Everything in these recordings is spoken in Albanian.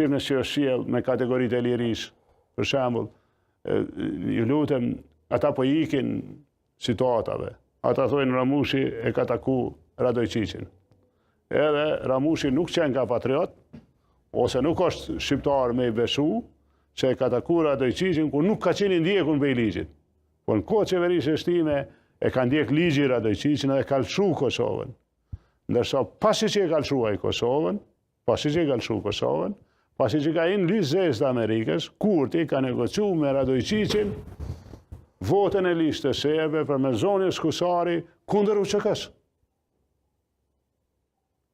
shifnës që është sjell me kategoritë e lirisë, për shembull, ju lutem, ata po ikin situatave. Ata thojnë Ramushi e ka taku Radojqiqin. Edhe Ramushi nuk qenë ka patriot, ose nuk është shqiptar me i beshu, që e ka taku Radojqiqin, ku nuk ka qenë ndjekur në ligjit. Po në kohë qeverisë e shtime, e ka ndjek ligji Radojqiqin edhe kalëshu Kosovën. Ndërsa pasi që e kalëshua i Kosovën, pasi që ka inë listë zezë të Amerikës, Kurti ka negociu me Radojqiqin votën e listë të serbe për me zonjës Kusari kundër UÇK-s.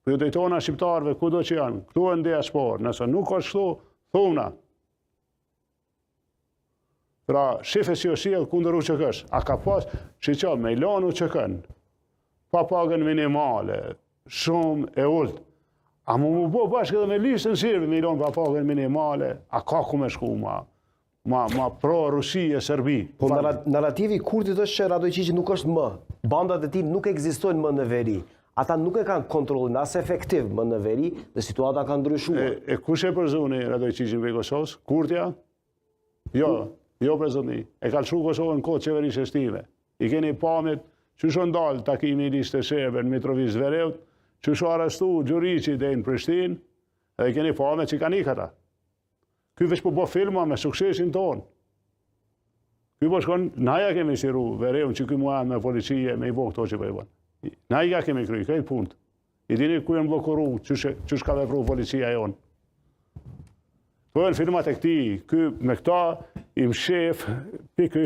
Për ju dejtona shqiptarëve kudo që janë, këtu e në diasporë, nëse nuk është shtu, thuna. Pra, shifës që sjell kundër UÇK-s, a ka pas që që me ilan UÇK-n, pa pagën minimale, shumë e ullët, a mu bo bashkë edhe me listën serbe me ilan pa pagën minimale, a ka ku me shku ma pro-Rusi e Serbi. Po narrativi Kurtit është që Radojqiqi nuk është më. Bandat e tij nuk ekzistojnë më në veri. Ata nuk e kanë kontrollin as efektiv më në veri dhe situata ka ndryshuar. E kush e përzoni Radojqiqin për Kosovës? Kurtja? Jo për zoni. E ka lëshu Kosovën kohë qeverisë e shtime. I keni pamit që shë ndalë takimi i listë të serbe në Mitrovic Zvereut, që shë arrestu Gjuriqi dhe në Prishtinë, edhe keni pamit që kanë ikata. Ky veç po filma me suksesin tonë. Ky po shkon, naja kemi shiru, Vereun që ky muan me policie, me i bo këto që bëjban. Naja kemi kry, këtë punët. I dini ku jenë blokuru, që shka vepru policia jonë. Po e në filmat e këti, ky me këta, im shef, pikë